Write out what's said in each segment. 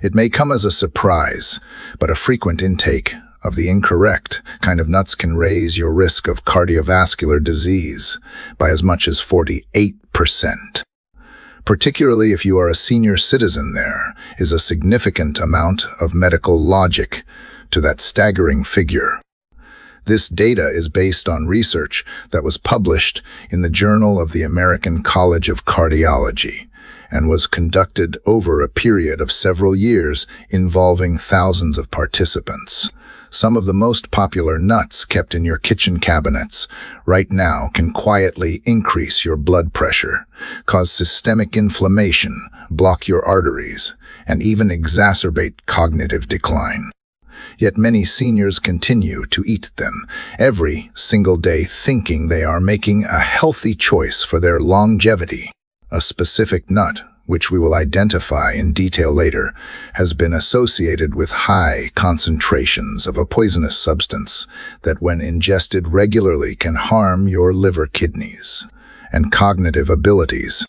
It may come as a surprise, but a frequent intake of the incorrect kind of nuts can raise your risk of cardiovascular disease by as much as 48%. Particularly if you are a senior citizen, there is a significant amount of medical logic to that staggering figure. This data is based on research that was published in the Journal of the American College of Cardiology and was conducted over a period of several years involving thousands of participants. Some of the most popular nuts kept in your kitchen cabinets right now can quietly increase your blood pressure, cause systemic inflammation, block your arteries, and even exacerbate cognitive decline. Yet many seniors continue to eat them every single day, thinking they are making a healthy choice for their longevity. A specific nut, which we will identify in detail later, has been associated with high concentrations of a poisonous substance that, when ingested regularly, can harm your liver, kidneys, and cognitive abilities.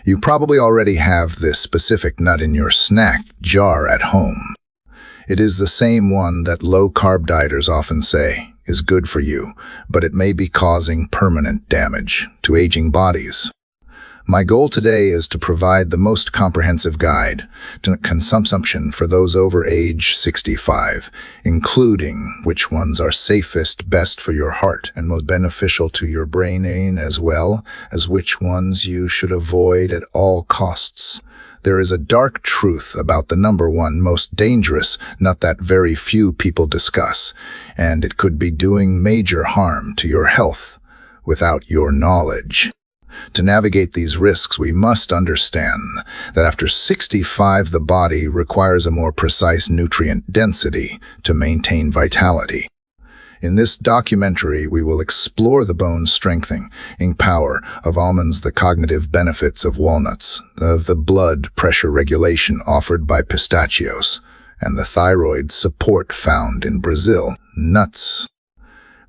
You probably already have this specific nut in your snack jar at home. It is the same one that low-carb dieters often say is good for you, but it may be causing permanent damage to aging bodies. My goal today is to provide the most comprehensive guide to consumption for those over age 65, including which ones are safest, best for your heart, and most beneficial to your brain, as well as which ones you should avoid at all costs. There is a dark truth about the number one most dangerous nut that very few people discuss, and it could be doing major harm to your health without your knowledge. To navigate these risks, we must understand that after 65, the body requires a more precise nutrient density to maintain vitality. In this documentary, we will explore the bone-strengthening power of almonds, the cognitive benefits of walnuts, of the blood pressure regulation offered by pistachios, and the thyroid support found in Brazil nuts.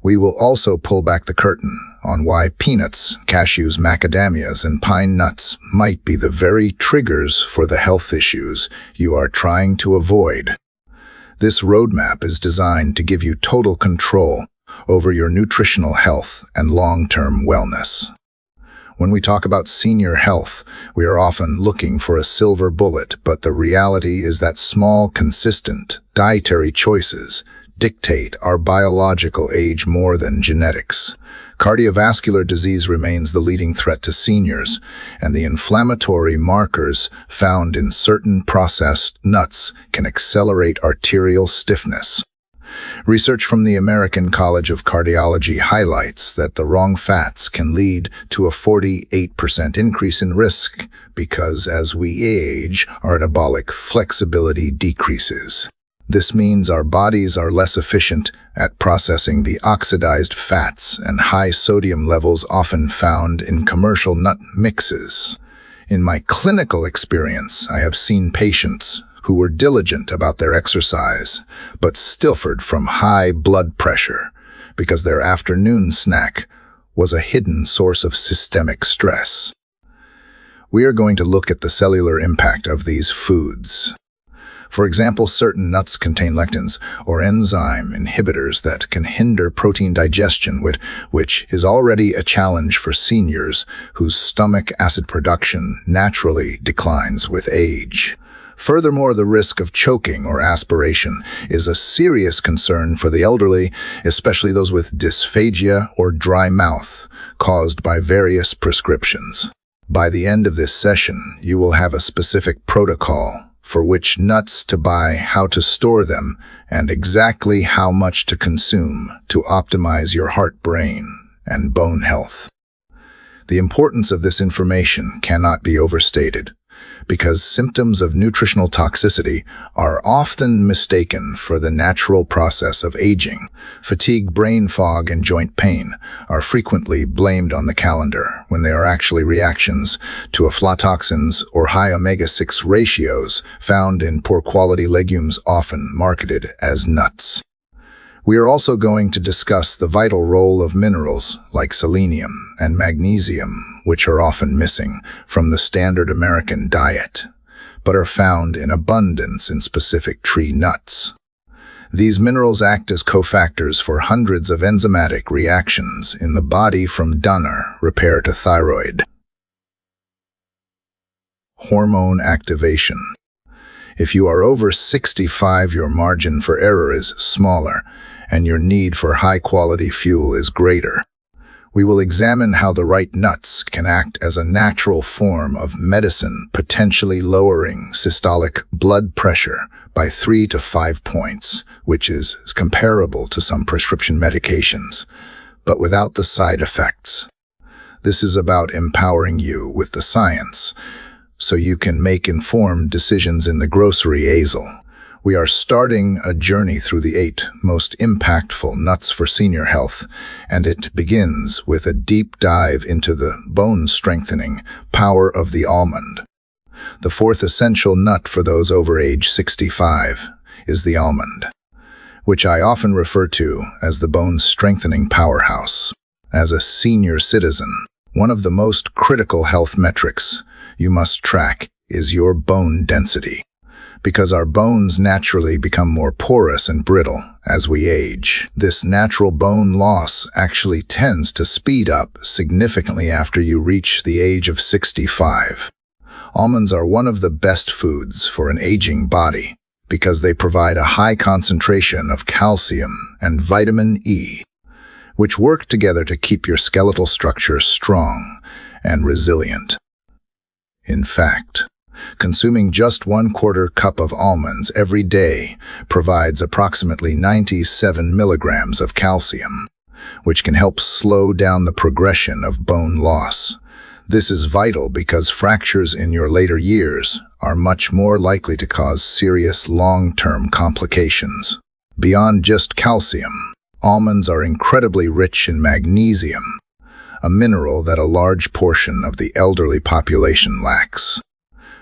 We will also pull back the curtain on why peanuts, cashews, macadamias, and pine nuts might be the very triggers for the health issues you are trying to avoid. This roadmap is designed to give you total control over your nutritional health and long-term wellness. When we talk about senior health, we are often looking for a silver bullet, but the reality is that small, consistent dietary choices dictate our biological age more than genetics. Cardiovascular disease remains the leading threat to seniors, and the inflammatory markers found in certain processed nuts can accelerate arterial stiffness. Research from the American College of Cardiology highlights that the wrong fats can lead to a 48% increase in risk because as we age, our metabolic flexibility decreases. This means our bodies are less efficient at processing the oxidized fats and high sodium levels often found in commercial nut mixes. In my clinical experience, I have seen patients who were diligent about their exercise, but still suffered from high blood pressure because their afternoon snack was a hidden source of systemic stress. We are going to look at the cellular impact of these foods. For example, certain nuts contain lectins, or enzyme inhibitors that can hinder protein digestion, which is already a challenge for seniors whose stomach acid production naturally declines with age. Furthermore, the risk of choking or aspiration is a serious concern for the elderly, especially those with dysphagia or dry mouth caused by various prescriptions. By the end of this session, you will have a specific protocol for which nuts to buy, how to store them, and exactly how much to consume to optimize your heart, brain, and bone health. The importance of this information cannot be overstated, because symptoms of nutritional toxicity are often mistaken for the natural process of aging. Fatigue, brain fog, and joint pain are frequently blamed on the calendar when they are actually reactions to aflatoxins or high omega-6 ratios found in poor-quality legumes often marketed as nuts. We are also going to discuss the vital role of minerals like selenium and magnesium, which are often missing from the standard American diet. but are found in abundance in specific tree nuts. These minerals act as cofactors for hundreds of enzymatic reactions in the body, from donor repair to thyroid. Hormone activation. If you are over 65, your margin for error is smaller, and your need for high-quality fuel is greater. We will examine how the right nuts can act as a natural form of medicine, potentially lowering systolic blood pressure by 3 to 5 points, which is comparable to some prescription medications, but without the side effects. This is about empowering you with the science, so you can make informed decisions in the grocery aisle. We are starting a journey through the 8 most impactful nuts for senior health, and it begins with a deep dive into the bone-strengthening power of the almond. The 4th essential nut for those over age 65 is the almond, which I often refer to as the bone-strengthening powerhouse. As a senior citizen, one of the most critical health metrics you must track is your bone density, because our bones naturally become more porous and brittle as we age. This natural bone loss actually tends to speed up significantly after you reach the age of 65. Almonds are one of the best foods for an aging body because they provide a high concentration of calcium and vitamin E, which work together to keep your skeletal structure strong and resilient. In fact, consuming just 1/4 cup of almonds every day provides approximately 97 milligrams of calcium, which can help slow down the progression of bone loss. This is vital because fractures in your later years are much more likely to cause serious long-term complications. Beyond just calcium, almonds are incredibly rich in magnesium, a mineral that a large portion of the elderly population lacks.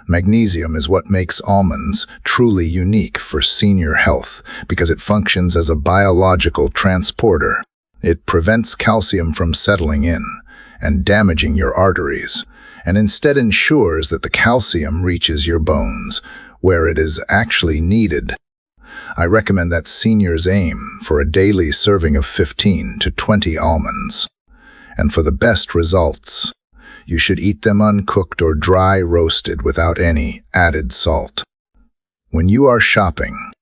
Magnesium is what makes almonds truly unique for senior health because it functions as a biological transporter. It prevents calcium from settling in and damaging your arteries, and instead ensures that the calcium reaches your bones where it is actually needed. I recommend that seniors aim for a daily serving of 15 to 20 almonds. And for the best results, you should eat them uncooked or dry roasted without any added salt. When you are shopping,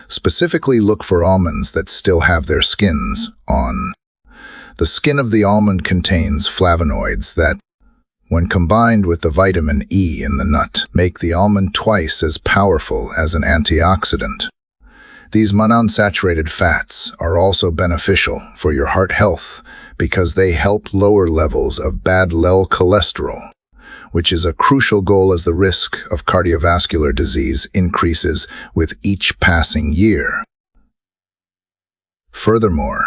specifically look for almonds that still have their skins on. The skin of the almond contains flavonoids that, when combined with the vitamin E in the nut, make the almond twice as powerful as an antioxidant. These monounsaturated fats are also beneficial for your heart health because they help lower levels of bad LDL cholesterol, which is a crucial goal as the risk of cardiovascular disease increases with each passing year. Furthermore,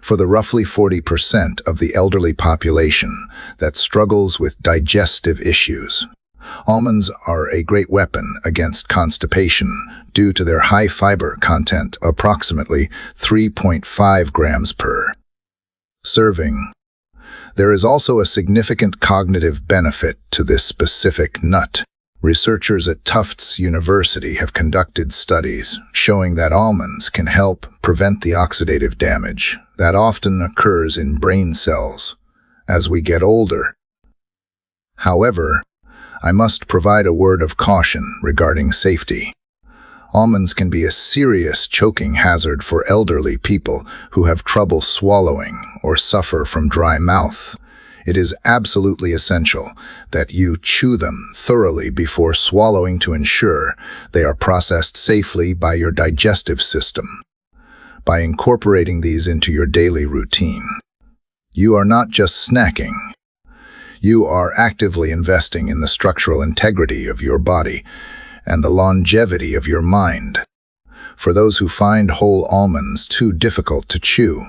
for the roughly 40% of the elderly population that struggles with digestive issues, almonds are a great weapon against constipation due to their high fiber content, approximately 3.5 grams per serving. There is also a significant cognitive benefit to this specific nut. Researchers at Tufts University have conducted studies showing that almonds can help prevent the oxidative damage that often occurs in brain cells as we get older. However, I must provide a word of caution regarding safety. Almonds can be a serious choking hazard for elderly people who have trouble swallowing or suffer from dry mouth. It is absolutely essential that you chew them thoroughly before swallowing to ensure they are processed safely by your digestive system. By incorporating these into your daily routine, you are not just snacking. You are actively investing in the structural integrity of your body and the longevity of your mind. For those who find whole almonds too difficult to chew,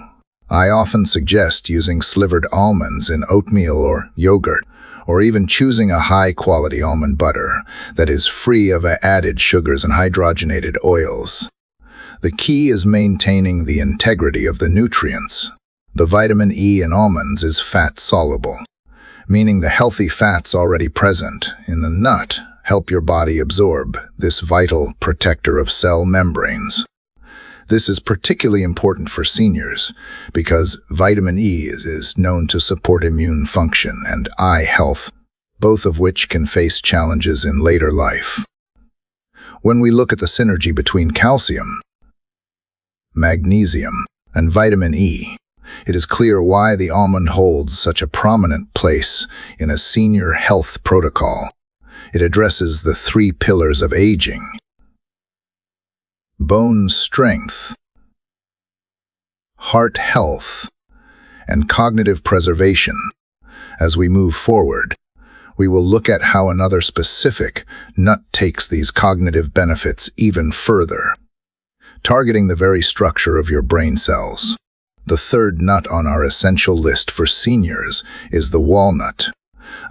I often suggest using slivered almonds in oatmeal or yogurt, or even choosing a high-quality almond butter that is free of added sugars and hydrogenated oils. The key is maintaining the integrity of the nutrients. The vitamin E in almonds is fat-soluble, meaning the healthy fats already present in the nut help your body absorb this vital protector of cell membranes. This is particularly important for seniors because vitamin E is known to support immune function and eye health, both of which can face challenges in later life. When we look at the synergy between calcium, magnesium, and vitamin E, it is clear why the almond holds such a prominent place in a senior health protocol. It addresses the three pillars of aging: bone strength, heart health, and cognitive preservation. As we move forward, we will look at how another specific nut takes these cognitive benefits even further, targeting the very structure of your brain cells. The third nut on our essential list for seniors is the walnut,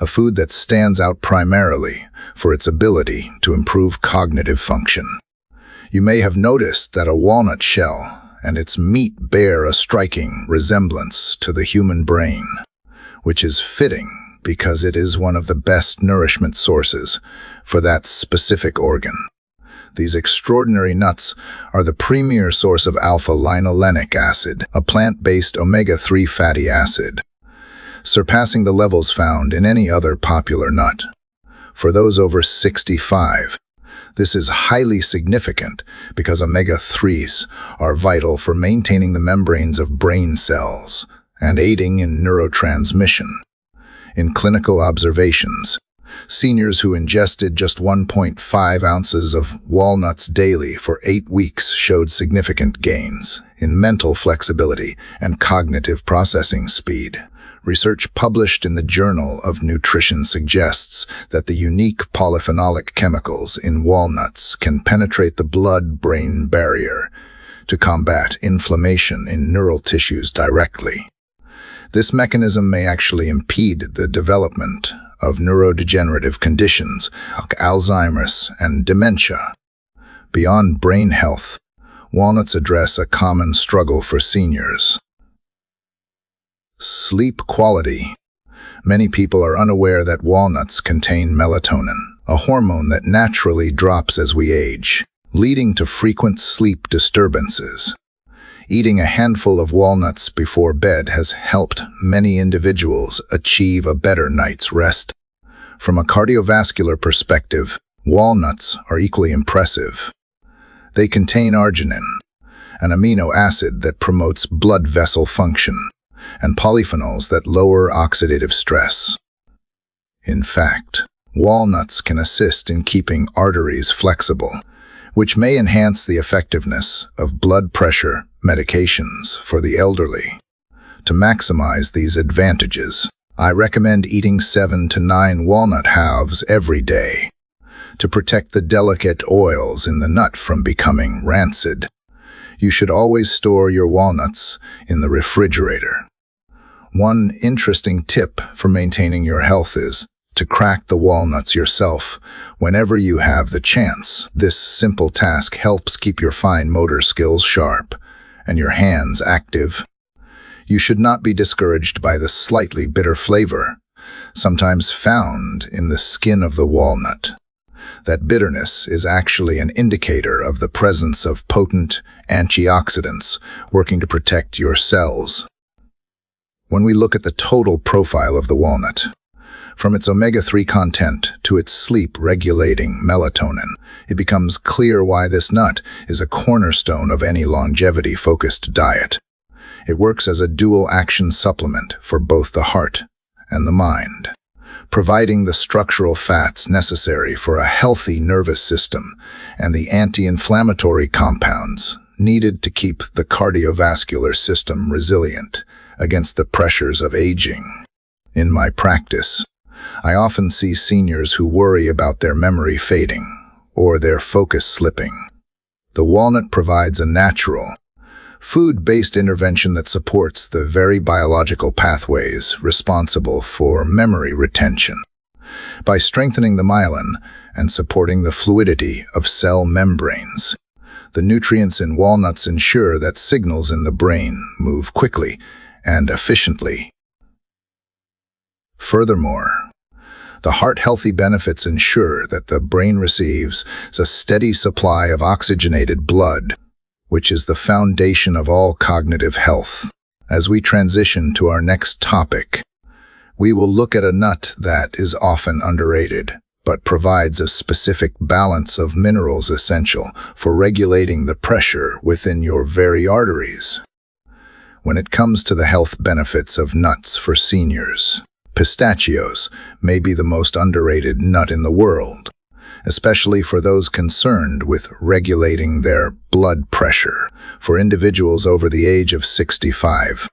a food that stands out primarily for its ability to improve cognitive function. You may have noticed that a walnut shell and its meat bear a striking resemblance to the human brain, which is fitting because it is one of the best nourishment sources for that specific organ. These extraordinary nuts are the premier source of alpha-linolenic acid, a plant-based omega-3 fatty acid, surpassing the levels found in any other popular nut. For those over 65, this is highly significant because omega-3s are vital for maintaining the membranes of brain cells and aiding in neurotransmission. In clinical observations, seniors who ingested just 1.5 ounces of walnuts daily for 8 weeks showed significant gains in mental flexibility and cognitive processing speed. Research published in the Journal of Nutrition suggests that the unique polyphenolic chemicals in walnuts can penetrate the blood-brain barrier to combat inflammation in neural tissues directly. This mechanism may actually impede the development of neurodegenerative conditions like Alzheimer's and dementia. Beyond brain health, walnuts address a common struggle for seniors: sleep quality. Many people are unaware that walnuts contain melatonin, a hormone that naturally drops as we age, leading to frequent sleep disturbances. Eating a handful of walnuts before bed has helped many individuals achieve a better night's rest. From a cardiovascular perspective, walnuts are equally impressive. They contain arginine, an amino acid that promotes blood vessel function, and polyphenols that lower oxidative stress. In fact, walnuts can assist in keeping arteries flexible, which may enhance the effectiveness of blood pressure medications for the elderly. To maximize these advantages, I recommend eating 7 to 9 walnut halves every day to protect the delicate oils in the nut from becoming rancid. You should always store your walnuts in the refrigerator. One interesting tip for maintaining your health is to crack the walnuts yourself whenever you have the chance. This simple task helps keep your fine motor skills sharp and your hands active. You should not be discouraged by the slightly bitter flavor, sometimes found in the skin of the walnut. That bitterness is actually an indicator of the presence of potent antioxidants working to protect your cells. When we look at the total profile of the walnut, from its omega-3 content to its sleep-regulating melatonin, it becomes clear why this nut is a cornerstone of any longevity-focused diet. It works as a dual-action supplement for both the heart and the mind, providing the structural fats necessary for a healthy nervous system and the anti-inflammatory compounds needed to keep the cardiovascular system resilient against the pressures of aging. In my practice, I often see seniors who worry about their memory fading or their focus slipping. The walnut provides a natural, food-based intervention that supports the very biological pathways responsible for memory retention. By strengthening the myelin and supporting the fluidity of cell membranes, the nutrients in walnuts ensure that signals in the brain move quickly and efficiently. Furthermore, The heart-healthy benefits ensure that the brain receives a steady supply of oxygenated blood, which is the foundation of all cognitive health. As we transition to our next topic, we will look at a nut that is often underrated, but provides a specific balance of minerals essential for regulating the pressure within your very arteries. When it comes to the health benefits of nuts for seniors, pistachios may be the most underrated nut in the world, especially for those concerned with regulating their blood pressure. For individuals over the age of 65,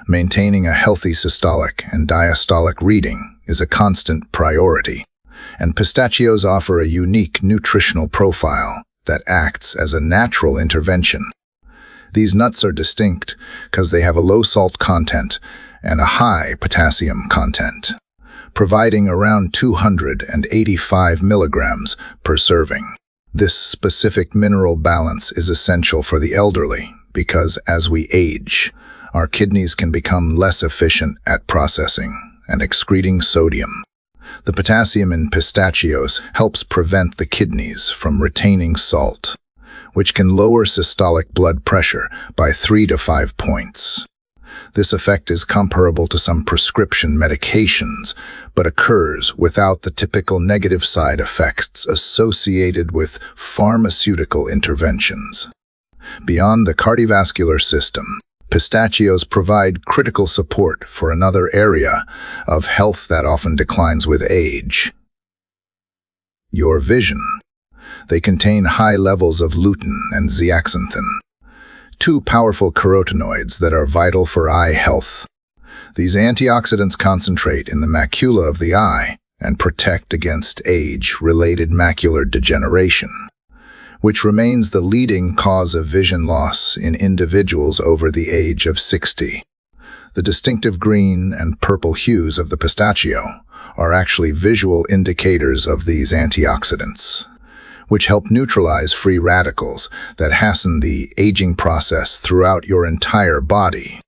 maintaining a healthy systolic and diastolic reading is a constant priority, and pistachios offer a unique nutritional profile that acts as a natural intervention. These nuts are distinct because they have a low salt content and a high potassium content, providing around 285 milligrams per serving. This specific mineral balance is essential for the elderly because as we age, our kidneys can become less efficient at processing and excreting sodium. The potassium in pistachios helps prevent the kidneys from retaining salt, which can lower systolic blood pressure by 3 to 5 points. This effect is comparable to some prescription medications, but occurs without the typical negative side effects associated with pharmaceutical interventions. Beyond the cardiovascular system, pistachios provide critical support for another area of health that often declines with age: your vision. They contain high levels of lutein and zeaxanthin, two powerful carotenoids that are vital for eye health. These antioxidants concentrate in the macula of the eye and protect against age-related macular degeneration, which remains the leading cause of vision loss in individuals over the age of 60. The distinctive green and purple hues of the pistachio are actually visual indicators of these antioxidants, which help neutralize free radicals that hasten the aging process throughout your entire body.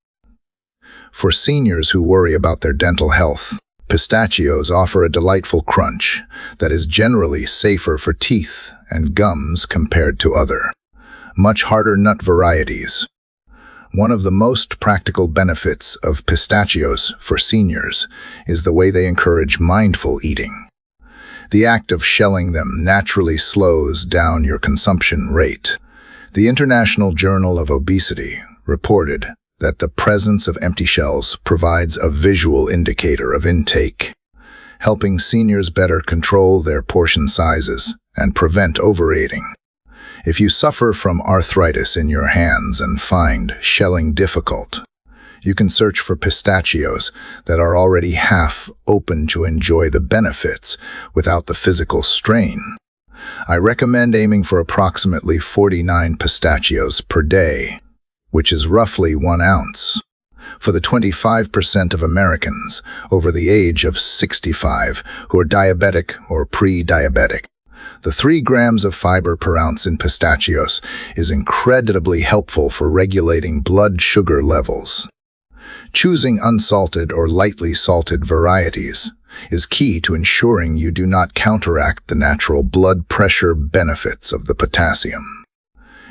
For seniors who worry about their dental health, pistachios offer a delightful crunch that is generally safer for teeth and gums compared to other, much harder nut varieties. One of the most practical benefits of pistachios for seniors is the way they encourage mindful eating. The act of shelling them naturally slows down your consumption rate. The International Journal of Obesity reported that the presence of empty shells provides a visual indicator of intake, helping seniors better control their portion sizes and prevent overeating. If you suffer from arthritis in your hands and find shelling difficult, you can search for pistachios that are already half open to enjoy the benefits without the physical strain. I recommend aiming for approximately 49 pistachios per day, which is roughly 1 ounce. For the 25% of Americans over the age of 65 who are diabetic or pre-diabetic, the 3 grams of fiber per ounce in pistachios is incredibly helpful for regulating blood sugar levels. Choosing unsalted or lightly salted varieties is key to ensuring you do not counteract the natural blood pressure benefits of the potassium.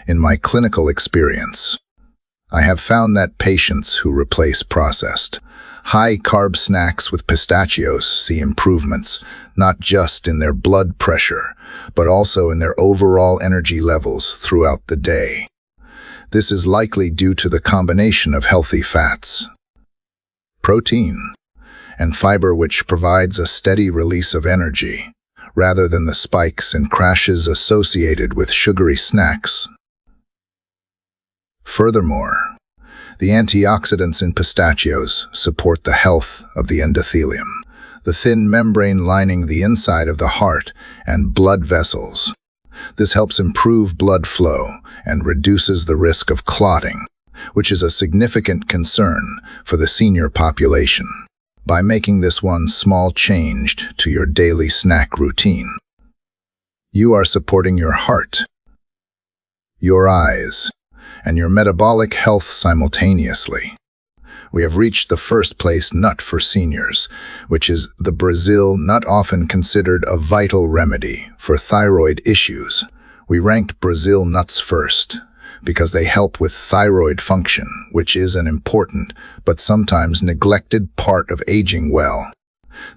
In my clinical experience, I have found that patients who replace processed, high-carb snacks with pistachios see improvements not just in their blood pressure, but also in their overall energy levels throughout the day. This is likely due to the combination of healthy fats, protein, and fiber, which provides a steady release of energy, rather than the spikes and crashes associated with sugary snacks. Furthermore, the antioxidants in pistachios support the health of the endothelium, the thin membrane lining the inside of the heart and blood vessels. This helps improve blood flow and reduces the risk of clotting, which is a significant concern for the senior population. By making this one small change to your daily snack routine, you are supporting your heart, your eyes, and your metabolic health simultaneously. We have reached the first place nut for seniors, which is the Brazil nut, often considered a vital remedy for thyroid issues. We ranked Brazil nuts first because they help with thyroid function, which is an important but sometimes neglected part of aging well.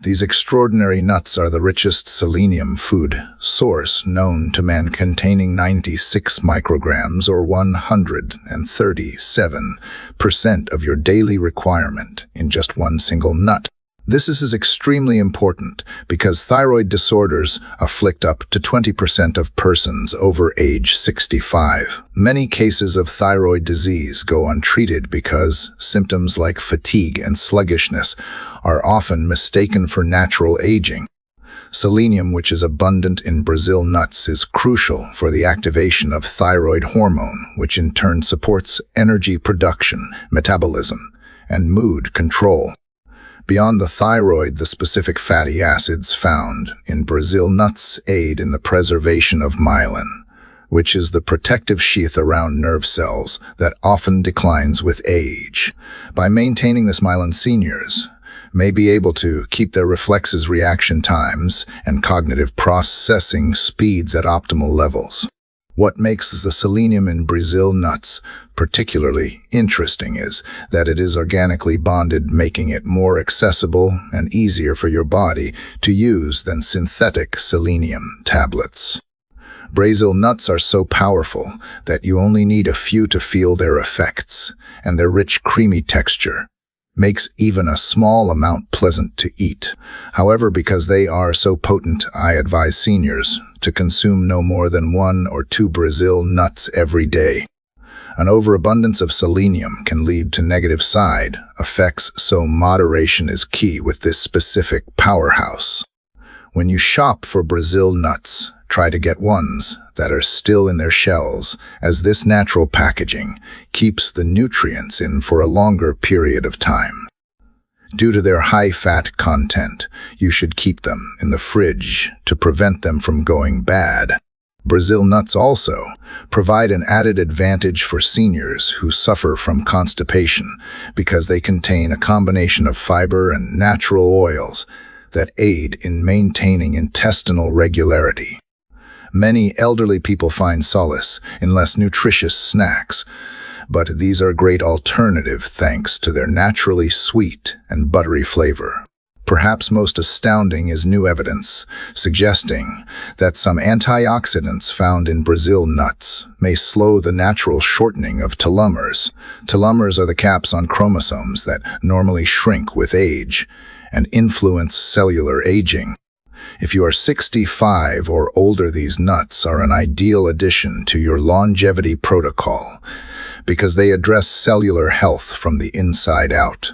These extraordinary nuts are the richest selenium food source known to man, containing 96 micrograms or 137% of your daily requirement in just one single nut. This is extremely important because thyroid disorders afflict up to 20% of persons over age 65. Many cases of thyroid disease go untreated because symptoms like fatigue and sluggishness are often mistaken for natural aging. Selenium, which is abundant in Brazil nuts, is crucial for the activation of thyroid hormone, which in turn supports energy production, metabolism, and mood control. Beyond the thyroid, the specific fatty acids found in Brazil nuts aid in the preservation of myelin, which is the protective sheath around nerve cells that often declines with age. By maintaining this myelin, seniors may be able to keep their reflexes, reaction times, and cognitive processing speeds at optimal levels. What makes the selenium in Brazil nuts particularly interesting is that it is organically bonded, making it more accessible and easier for your body to use than synthetic selenium tablets. Brazil nuts are so powerful that you only need a few to feel their effects, and their rich, creamy texture makes even a small amount pleasant to eat. However, because they are so potent, I advise seniors to consume no more than 1 or 2 Brazil nuts every day. An overabundance of selenium can lead to negative side effects, so moderation is key with this specific powerhouse. When you shop for Brazil nuts, try to get ones that are still in their shells, as this natural packaging keeps the nutrients in for a longer period of time. Due to their high fat content, you should keep them in the fridge to prevent them from going bad. Brazil nuts also provide an added advantage for seniors who suffer from constipation because they contain a combination of fiber and natural oils that aid in maintaining intestinal regularity. Many elderly people find solace in less nutritious snacks, but these are a great alternative thanks to their naturally sweet and buttery flavor. Perhaps most astounding is new evidence suggesting that some antioxidants found in Brazil nuts may slow the natural shortening of telomeres. Telomeres are the caps on chromosomes that normally shrink with age and influence cellular aging. If you are 65 or older, these nuts are an ideal addition to your longevity protocol because they address cellular health from the inside out.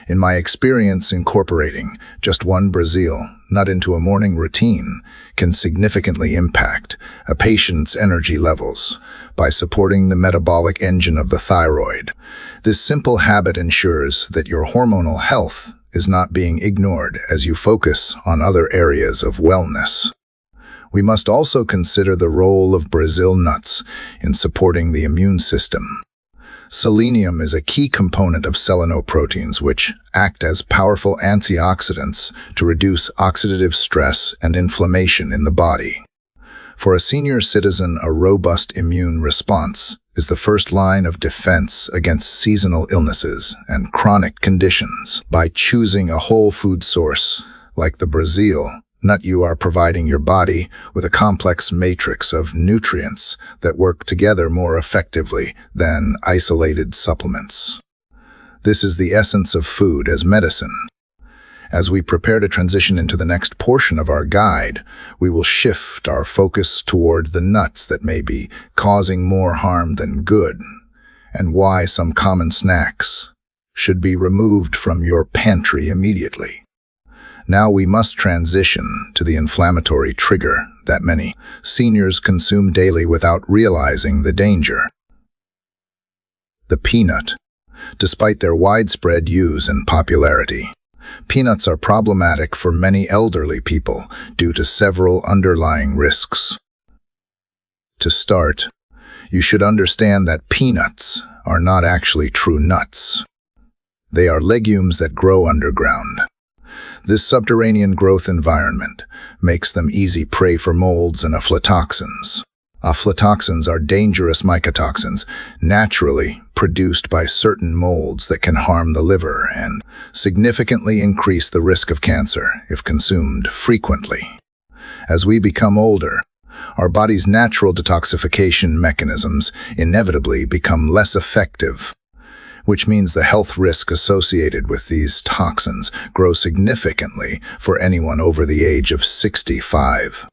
In my experience, incorporating just 1 Brazil nut into a morning routine can significantly impact a patient's energy levels by supporting the metabolic engine of the thyroid. This simple habit ensures that your hormonal health is not being ignored as you focus on other areas of wellness. We must also consider the role of Brazil nuts in supporting the immune system. Selenium is a key component of selenoproteins, which act as powerful antioxidants to reduce oxidative stress and inflammation in the body. For a senior citizen, a robust immune response is the first line of defense against seasonal illnesses and chronic conditions. By choosing a whole food source like the Brazil nut, you are providing your body with a complex matrix of nutrients that work together more effectively than isolated supplements. This is the essence of food as medicine. As we prepare to transition into the next portion of our guide, we will shift our focus toward the nuts that may be causing more harm than good, and why some common snacks should be removed from your pantry immediately. Now we must transition to the inflammatory trigger that many seniors consume daily without realizing the danger. The peanut. Despite their widespread use and popularity, peanuts are problematic for many elderly people due to several underlying risks. To start, you should understand that peanuts are not actually true nuts. They are legumes that grow underground. This subterranean growth environment makes them easy prey for molds and aflatoxins. Aflatoxins are dangerous mycotoxins naturally produced by certain molds that can harm the liver and significantly increase the risk of cancer if consumed frequently. As we become older, our body's natural detoxification mechanisms inevitably become less effective, which means the health risk associated with these toxins grows significantly for anyone over the age of 65.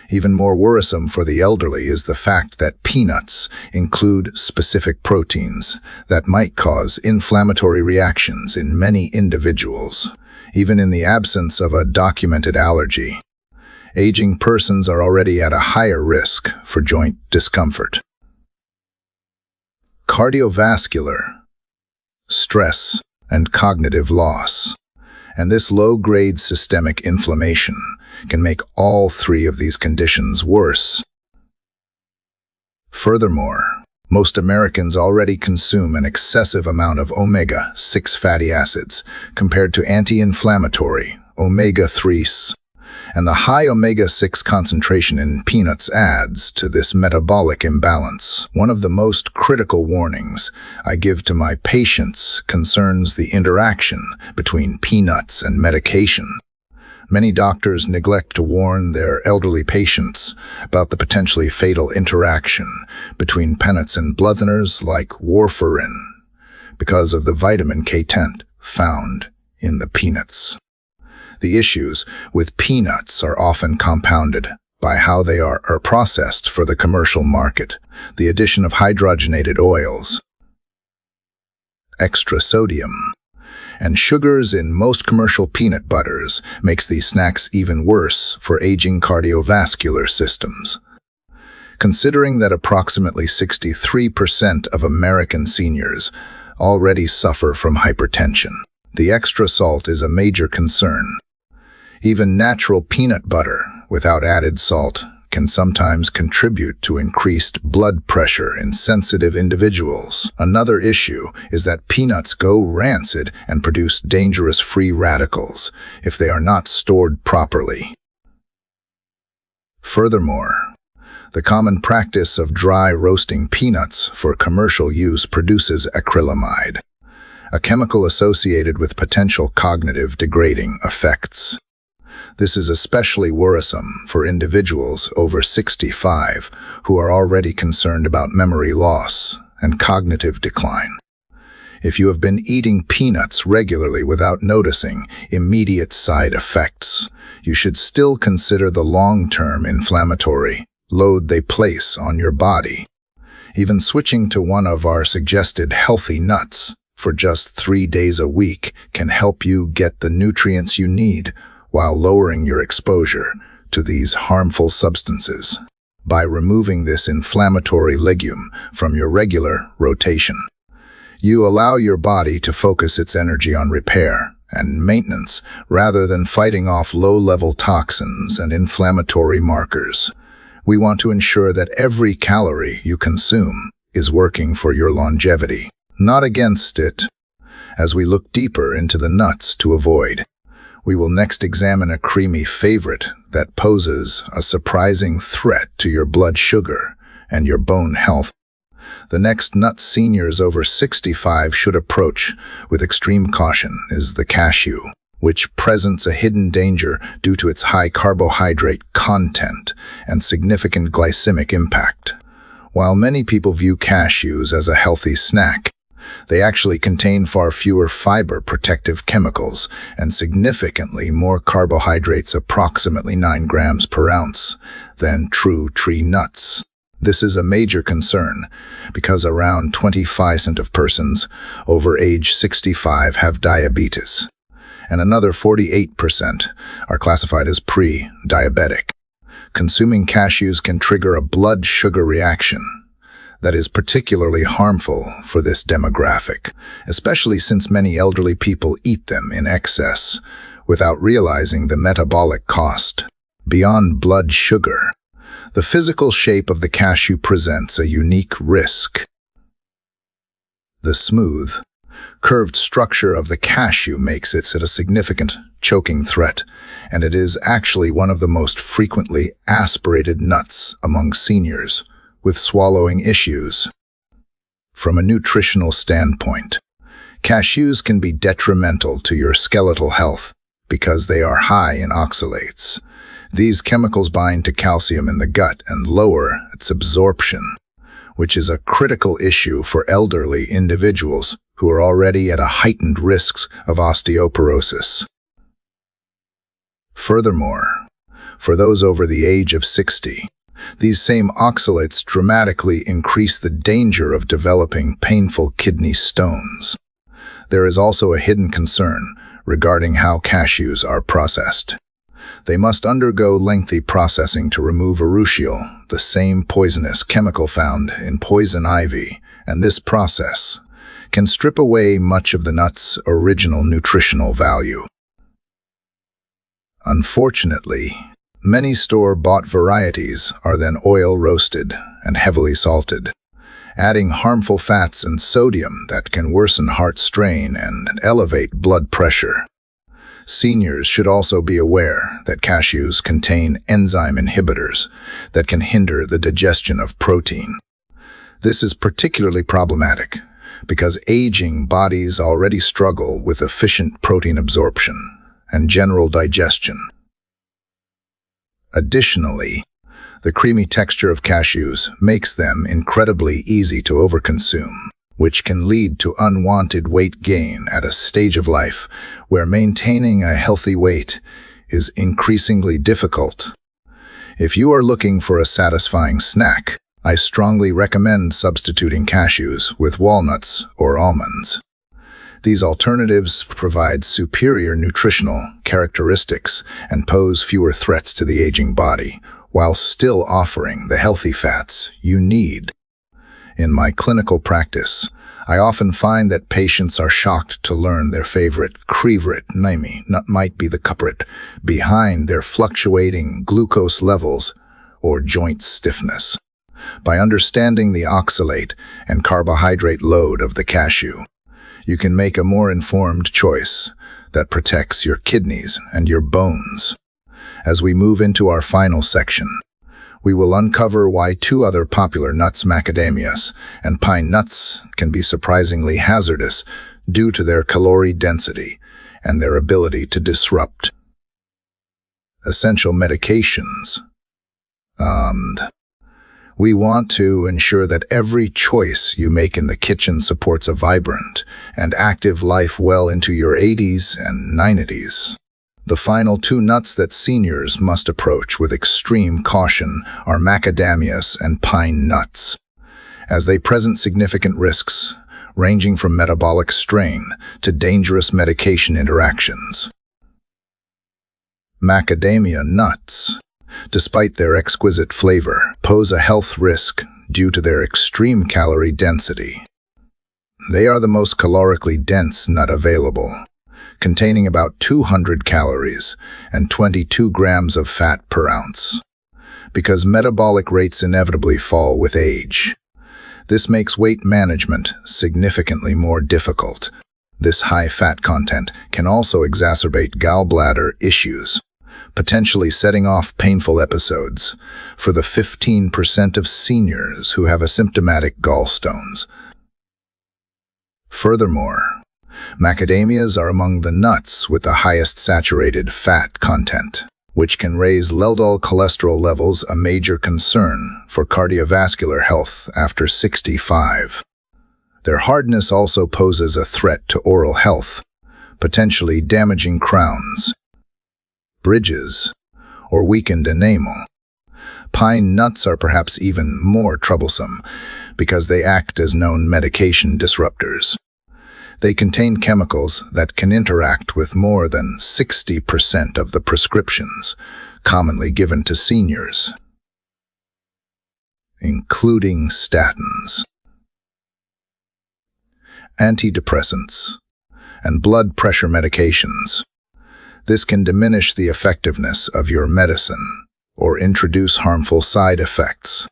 Even more worrisome for the elderly is the fact that peanuts include specific proteins that might cause inflammatory reactions in many individuals, even in the absence of a documented allergy. Aging persons are already at a higher risk for joint discomfort. Cardiovascular, stress, and cognitive loss. And this low-grade systemic inflammation can make all three of these conditions worse. Furthermore, most Americans already consume an excessive amount of omega-6 fatty acids compared to anti-inflammatory omega-3s, and the high omega-6 concentration in peanuts adds to this metabolic imbalance. One of the most critical warnings I give to my patients concerns the interaction between peanuts and medication. Many doctors neglect to warn their elderly patients about the potentially fatal interaction between peanuts and blood thinners like warfarin because of the vitamin K10 found in the peanuts. The issues with peanuts are often compounded by how they are processed for the commercial market. The addition of hydrogenated oils, extra sodium, and sugars in most commercial peanut butters makes these snacks even worse for aging cardiovascular systems. Considering that approximately 63% of American seniors already suffer from hypertension, the extra salt is a major concern. Even natural peanut butter without added salt can sometimes contribute to increased blood pressure in sensitive individuals. Another issue is that peanuts go rancid and produce dangerous free radicals if they are not stored properly. Furthermore, the common practice of dry roasting peanuts for commercial use produces acrylamide, a chemical associated with potential cognitive degrading effects. This is especially worrisome for individuals over 65 who are already concerned about memory loss and cognitive decline. If you have been eating peanuts regularly without noticing immediate side effects, you should still consider the long-term inflammatory load they place on your body. Even switching to one of our suggested healthy nuts for just 3 days a week can help you get the nutrients you need while lowering your exposure to these harmful substances. By removing this inflammatory legume from your regular rotation, you allow your body to focus its energy on repair and maintenance rather than fighting off low-level toxins and inflammatory markers. We want to ensure that every calorie you consume is working for your longevity, not against it. As we look deeper into the nuts to avoid, we will next examine a creamy favorite that poses a surprising threat to your blood sugar and your bone health. The next nut seniors over 65 should approach with extreme caution is the cashew, which presents a hidden danger due to its high carbohydrate content and significant glycemic impact. While many people view cashews as a healthy snack, they actually contain far fewer fiber protective chemicals and significantly more carbohydrates, approximately 9 grams per ounce, than true tree nuts. This is a major concern because around 25% of persons over age 65 have diabetes, and another 48% are classified as pre-diabetic. Consuming cashews can trigger a blood sugar reaction that is particularly harmful for this demographic, especially since many elderly people eat them in excess without realizing the metabolic cost. Beyond blood sugar, the physical shape of the cashew presents a unique risk. The smooth, Curved structure of the cashew makes it a significant choking threat, and it is actually one of the most frequently aspirated nuts among seniors with swallowing issues. From a nutritional standpoint, cashews can be detrimental to your skeletal health because they are high in oxalates. These chemicals bind to calcium in the gut and lower its absorption, which is a critical issue for elderly individuals who are already at a heightened risk of osteoporosis. Furthermore, for those over the age of 60, these same oxalates dramatically increase the danger of developing painful kidney stones. There is also a hidden concern regarding how cashews are processed. They must undergo lengthy processing to remove urushiol, the same poisonous chemical found in poison ivy, and this process can strip away much of the nut's original nutritional value. Unfortunately, many store-bought varieties are then oil-roasted and heavily salted, adding harmful fats and sodium that can worsen heart strain and elevate blood pressure. Seniors should also be aware that cashews contain enzyme inhibitors that can hinder the digestion of protein. This is particularly problematic because aging bodies already struggle with efficient protein absorption and general digestion. Additionally, the creamy texture of cashews makes them incredibly easy to overconsume, which can lead to unwanted weight gain at a stage of life where maintaining a healthy weight is increasingly difficult. If you are looking for a satisfying snack, I strongly recommend substituting cashews with walnuts or almonds. These alternatives provide superior nutritional characteristics and pose fewer threats to the aging body, while still offering the healthy fats you need. In my clinical practice, I often find that patients are shocked to learn their favorite nut might be the culprit behind their fluctuating glucose levels or joint stiffness. By understanding the oxalate and carbohydrate load of the cashew, you can make a more informed choice that protects your kidneys and your bones. As we move into our final section, we will uncover why two other popular nuts, macadamias and pine nuts, can be surprisingly hazardous due to their calorie density and their ability to disrupt essential medications. We want to ensure that every choice you make in the kitchen supports a vibrant and active life well into your 80s and 90s. The final two nuts that seniors must approach with extreme caution are macadamias and pine nuts, as they present significant risks, ranging from metabolic strain to dangerous medication interactions. Macadamia nuts, despite their exquisite flavor, pose a health risk due to their extreme calorie density. They are the most calorically dense nut available, containing about 200 calories and 22 grams of fat per ounce. Because metabolic rates inevitably fall with age, this makes weight management significantly more difficult. This high fat content can also exacerbate gallbladder issues, potentially setting off painful episodes for the 15% of seniors who have asymptomatic gallstones. Furthermore, macadamias are among the nuts with the highest saturated fat content, which can raise LDL cholesterol levels, a major concern for cardiovascular health after 65. Their hardness also poses a threat to oral health, potentially damaging crowns, bridges, or weakened enamel. Pine nuts are perhaps even more troublesome because they act as known medication disruptors. They contain chemicals that can interact with more than 60% of the prescriptions commonly given to seniors, including statins, antidepressants, and blood pressure medications. This can diminish the effectiveness of your medicine or introduce harmful side effects.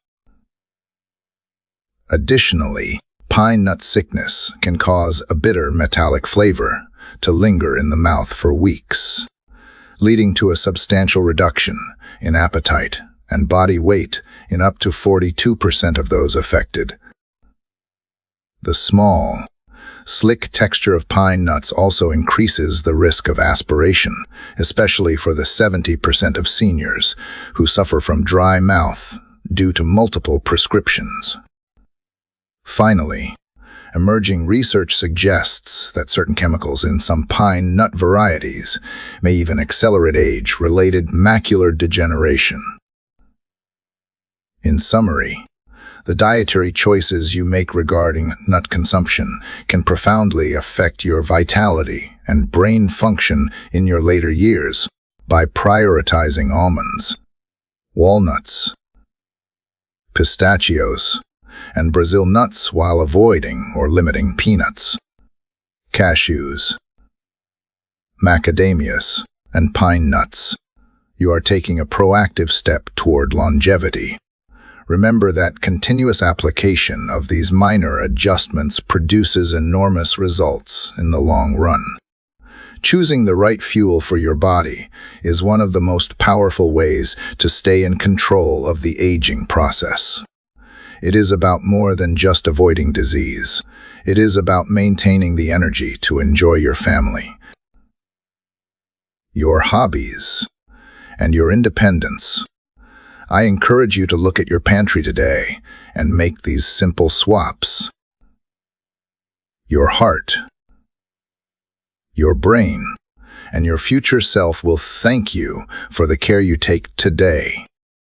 Additionally, pine nut sickness can cause a bitter metallic flavor to linger in the mouth for weeks, leading to a substantial reduction in appetite and body weight in up to 42% of those affected. The small, slick texture of pine nuts also increases the risk of aspiration, especially for the 70% of seniors who suffer from dry mouth due to multiple prescriptions. Finally, emerging research suggests that certain chemicals in some pine nut varieties may even accelerate age-related macular degeneration. In summary, the dietary choices you make regarding nut consumption can profoundly affect your vitality and brain function in your later years by prioritizing almonds, walnuts, pistachios, and Brazil nuts while avoiding or limiting peanuts, cashews, macadamias, and pine nuts. You are taking a proactive step toward longevity. Remember that continuous application of these minor adjustments produces enormous results in the long run. Choosing the right fuel for your body is one of the most powerful ways to stay in control of the aging process. It is about more than just avoiding disease. It is about maintaining the energy to enjoy your family, your hobbies, and your independence. I encourage you to look at your pantry today and make these simple swaps. Your heart, your brain, and your future self will thank you for the care you take today.